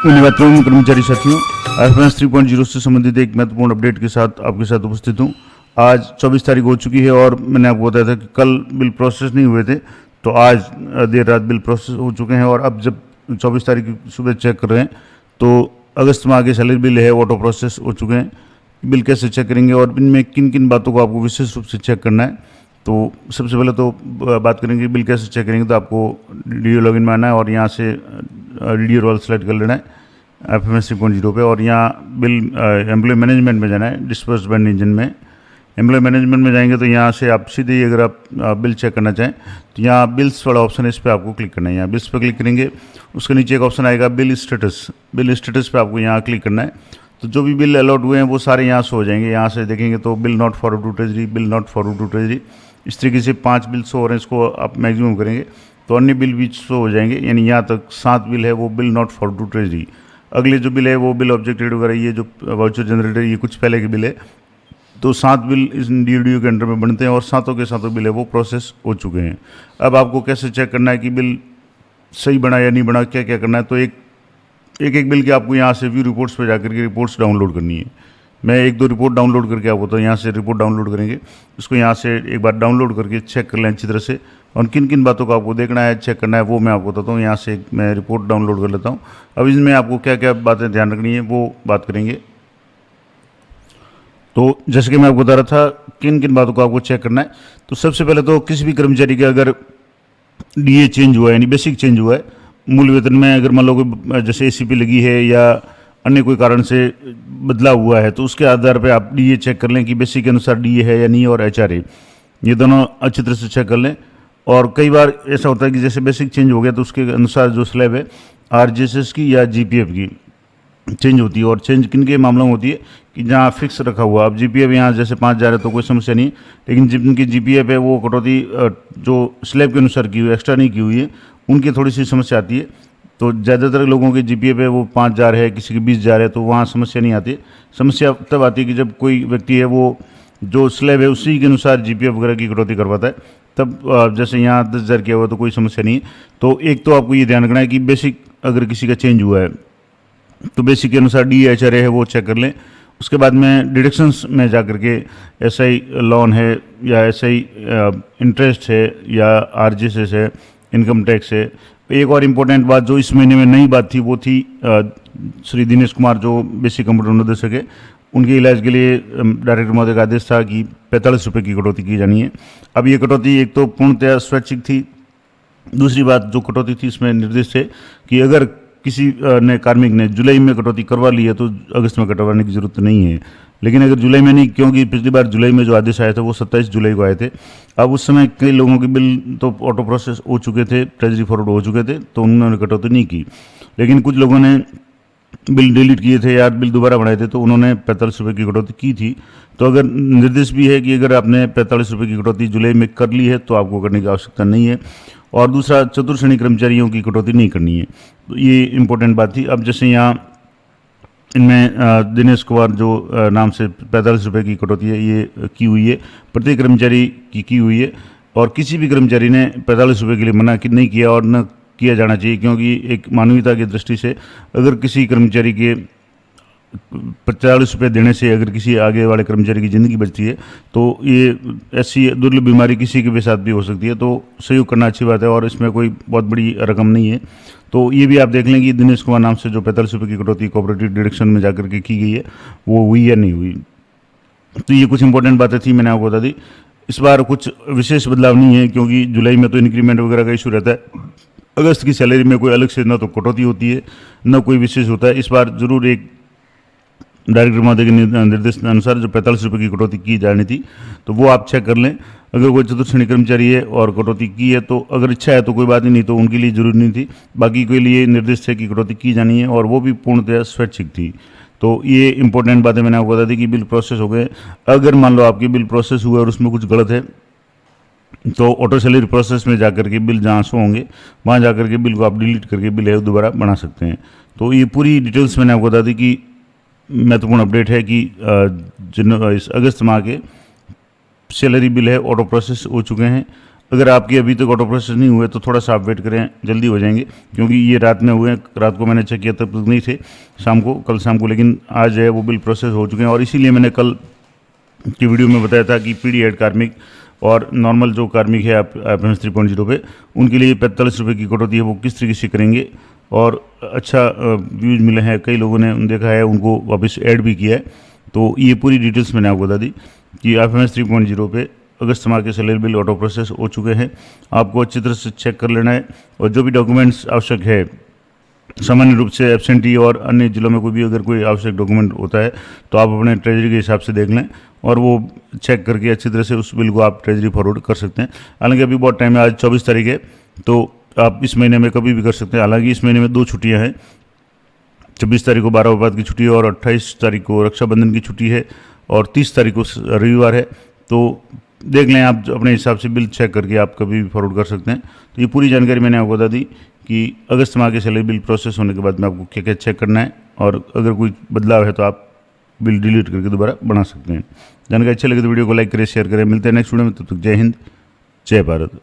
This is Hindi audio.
धन्यवाद कर्मचारी साथियों, RFMS 3.0 से संबंधित एक महत्वपूर्ण अपडेट के साथ आपके साथ उपस्थित हूँ। आज 24 तारीख हो चुकी है और मैंने आपको बताया था कि कल बिल प्रोसेस नहीं हुए थे, तो आज देर रात बिल प्रोसेस हो चुके हैं। और अब जब 24 तारीख की सुबह चेक कर रहे हैं तो अगस्त में आगे सैलरी बिल है ऑटो प्रोसेस हो चुके हैं। बिल कैसे चेक करेंगे और इनमें किन किन बातों को आपको विशेष रूप से चेक करना है, तो सबसे पहले तो बात करेंगे बिल कैसे चेक करेंगे। तो आपको डीडीओ लॉगिन में आना है और यहाँ से डीडीओ रोल सेलेक्ट कर लेना है RFMS 3.0 पे, और यहाँ बिल एम्प्लॉय मैनेजमेंट में जाना है। डिस्बर्समेंट इंजन में एम्प्लॉय मैनेजमेंट में जाएंगे तो यहाँ से आप सीधे ही अगर आप बिल चेक करना चाहें तो यहाँ बिल्स वाला ऑप्शन है, इस पर आपको क्लिक करना है। यहाँ बिल्स पर क्लिक करेंगे, उसके नीचे एक ऑप्शन आएगा बिल स्टेटस। बिल स्टेटस पे आपको यहाँ क्लिक करना है। तो जो भी बिल अलॉट हुए हैं वो सारे यहाँ से हो जाएंगे। यहाँ से देखेंगे तो bill not forward to treasury, bill not forward to treasury, इस तरीके से 5 बिल शो हो रहे हैं। इसको आप मैक्सिमम करेंगे तो अन्य बिल भी शो हो जाएंगे, यानी यहाँ तक 7 बिल है वो bill not forward to treasury. अगले जो बिल है वो बिल ऑब्जेक्टेड वगैरह, ये जो वाउचर जनरेटर, ये कुछ पहले के बिल है। तो 7 बिल इस डीडीओ के अंडर में बनते हैं और सातों के सातों बिल है वो प्रोसेस हो चुके हैं। अब आपको कैसे चेक करना है कि बिल सही बना या नहीं बना, क्या क्या करना है, तो एक बिल के आपको यहाँ से व्यू रिपोर्ट्स पे जाकर के रिपोर्ट्स डाउनलोड करनी है। मैं 1-2 रिपोर्ट डाउनलोड करके आपको तो यहाँ से रिपोर्ट डाउनलोड करेंगे, उसको यहाँ से एक बार डाउनलोड करके चेक कर लें अच्छी तरह से। और किन किन बातों को आपको देखना है, चेक करना है, वो मैं आपको बताता हूँ। यहाँ से मैं रिपोर्ट डाउनलोड कर लेता हूँ। अब इसमें आपको क्या क्या बातें ध्यान रखनी है वो बात करेंगे। तो जैसे कि मैं आपको बता रहा था किन किन बातों को आपको चेक करना है, तो सबसे पहले तो किसी भी कर्मचारी का अगर डीए चेंज हुआ है, यानी बेसिक चेंज हुआ है, मूल वेतन में अगर मान लो कोई जैसे एसीपी लगी है या अन्य कोई कारण से बदलाव हुआ है, तो उसके आधार पर आप डीए चेक कर लें कि बेसिक के अनुसार डीए है या नहीं, और एचआरए, ये दोनों अच्छी तरह से चेक कर लें। और कई बार ऐसा होता है कि जैसे बेसिक चेंज हो गया तो उसके अनुसार जो स्लैब है आरजीएसएस की या जीपीएफ की चेंज होती है। और चेंज किन के मामलों में होती है कि जहाँ फिक्स रखा हुआ, अब जीपीएफ यहाँ जैसे 5 जा रहे तो कोई समस्या नहीं, लेकिन जिनकी जीपीएफ है वो कटौती जो स्लैब के अनुसार की हुई, एक्स्ट्रा नहीं की हुई है, उनकी थोड़ी सी समस्या आती है। तो ज़्यादातर लोगों की जीपीएफ है वो 5 जा रहे हैं, किसी के 20 जा रहे हैं, तो वहाँ समस्या नहीं आती। समस्या तब आती है कि जब कोई व्यक्ति है वो जो स्लैब है उसी के अनुसार जीपीएफ वगैरह की कटौती करवाता है, तब जैसे यहाँ 10,000 किया हुआ तो कोई समस्या नहीं है। तो एक तो आपको ये ध्यान रखना है कि बेसिक अगर किसी का चेंज हुआ है तो बेसिक के अनुसार डी एचआरए है वो चेक कर लें। उसके बाद में डिडक्शंस में जा कर के एसआई लोन है या एसआई इंटरेस्ट है या आरजीएसएस है, इनकम टैक्स है। एक और इम्पोर्टेंट बात जो इस महीने में नई बात थी वो थी श्री दिनेश कुमार जो बेसिक कंप्यूटर अनुदेशक है, उनके इलाज के लिए डायरेक्टर महोदय का आदेश था कि 45 रुपये की कटौती की जानी है। अब ये कटौती एक तो पूर्णतः स्वैच्छिक थी, दूसरी बात जो कटौती थी इसमें निर्देश थे कि अगर किसी ने कार्मिक ने जुलाई में कटौती करवा ली है तो अगस्त में कटवाने की जरूरत नहीं है। लेकिन अगर जुलाई में नहीं, क्योंकि पिछली बार जुलाई में जो आदेश आए थे वो 27 जुलाई को आए थे। अब उस समय कई लोगों के बिल तो ऑटो प्रोसेस हो चुके थे, ट्रेजरी फॉरवर्ड हो चुके थे, तो उन्होंने कटौती नहीं की। लेकिन कुछ लोगों ने बिल डिलीट किए थे या बिल दोबारा बनाए थे तो उन्होंने 45 रुपये की कटौती की थी। तो अगर निर्देश भी है कि अगर आपने 45 रुपये की कटौती जुलाई में कर ली है तो आपको करने की आवश्यकता नहीं है। और दूसरा, चतुर्श्रेणी कर्मचारियों की कटौती नहीं करनी है, तो ये इंपॉर्टेंट बात थी। अब जैसे यहाँ इनमें दिनेश कुमार जो नाम से 45 रुपये की कटौती है ये की हुई है, प्रत्येक कर्मचारी की हुई है। और किसी भी कर्मचारी ने 45 रुपये के लिए मना नहीं किया और न किया जाना चाहिए, क्योंकि एक मानवीयता की दृष्टि से अगर किसी कर्मचारी के 45 रुपये देने से अगर किसी आगे वाले कर्मचारी की ज़िंदगी बचती है तो ये ऐसी दुर्लभ बीमारी किसी के भी साथ भी हो सकती है। तो सहयोग करना अच्छी बात है और इसमें कोई बहुत बड़ी रकम नहीं है। तो ये भी आप देख लें कि दिनेश कुमार नाम से जो 45 रुपये की कटौती कोऑपरेटिव डिडक्शन में जाकर के की गई है वो हुई या नहीं हुई। तो ये कुछ इंपॉर्टेंट बातें थी, मैंने आपको बता दी। इस बार कुछ विशेष बदलाव नहीं है, क्योंकि जुलाई में तो इंक्रीमेंट वगैरह का इशू रहता है। अगस्त की सैलरी में कोई अलग से न तो कटौती होती है न कोई विशेष होता है। इस बार जरूर एक डायरेक्टर महोदय के निर्देश अनुसार जो 45 रुपये की कटौती की जानी थी तो वो आप चेक कर लें। अगर कोई चतुर्श्रेणी कर्मचारी है और कटौती की है तो अगर इच्छा है तो कोई बात ही नहीं, तो उनके लिए जरूरी नहीं थी। बाकी के लिए निर्देश है कि कटौती की जानी है और वो भी पूर्णतः स्वैच्छिक थी। तो ये इंपॉर्टेंट बातें मैंने आपको बता दी कि बिल प्रोसेस हो गए। अगर मान लो आपकी बिल प्रोसेस हुआ और उसमें कुछ गलत है तो ऑटो सैलरी प्रोसेस में जाकर के बिल जहाँ शो होंगे वहाँ जाकर के बिल को आप डिलीट करके बिल है दोबारा बना सकते हैं। तो ये पूरी डिटेल्स मैंने आपको बता दी कि महत्वपूर्ण अपडेट है कि जिन इस अगस्त माह के सैलरी बिल है ऑटो प्रोसेस हो चुके हैं। अगर आपके अभी तक ऑटो प्रोसेस नहीं हुए तो थोड़ा सा आप वेट करें, जल्दी हो जाएंगे, क्योंकि ये रात में हुए हैं। रात को मैंने चेक किया तब तक नहीं थे, कल शाम को, लेकिन आज है वो बिल प्रोसेस हो चुके हैं। और इसीलिए मैंने कल की वीडियो में बताया था कि पीडी एड कार्मिक और नॉर्मल जो कार्मिक है आप FMS 3.0 पे, उनके लिए 45 रुपये की कटौती है, वो किस तरीके से करेंगे। और अच्छा व्यूज़ मिले हैं, कई लोगों ने देखा है, उनको वापस ऐड भी किया है। तो ये पूरी डिटेल्स मैंने आपको बता दी कि FMS 3.0 पे अगस्त माह के सैलरी बिल ऑटो प्रोसेस हो चुके हैं। आपको अच्छी तरह से चेक कर लेना है, और जो भी डॉक्यूमेंट्स आवश्यक है, सामान्य रूप से एब्सेंटी और अन्य जिलों में कोई भी अगर कोई आवश्यक डॉक्यूमेंट होता है तो आप अपने ट्रेजरी के हिसाब से देख लें, और वो चेक करके अच्छी तरह से उस बिल को आप ट्रेजरी फॉरवर्ड कर सकते हैं। हालांकि अभी बहुत टाइम है, आज 24 तारीख है, तो आप इस महीने में कभी भी कर सकते हैं। हालांकि इस महीने में 2 छुट्टियां हैं, 26 तारीख को 12 बाद की छुट्टी है, और 28 तारीख को रक्षाबंधन की छुट्टी है, और 30 तारीख को रविवार है। तो देख लें आप अपने हिसाब से, बिल चेक करके आप कभी भी फॉरवर्ड कर सकते हैं। तो ये पूरी जानकारी मैंने आपको बता दी कि अगस्त माह के सैलरी बिल प्रोसेस होने के बाद में आपको क्या क्या चेक करना है, और अगर कोई बदलाव है तो आप बिल डिलीट करके दोबारा बना सकते हैं। जानकारी अच्छी लगे तो वीडियो को लाइक करें, शेयर करें। मिलते हैं नेक्स्ट वीडियो में, तब तक जय हिंद, जय भारत।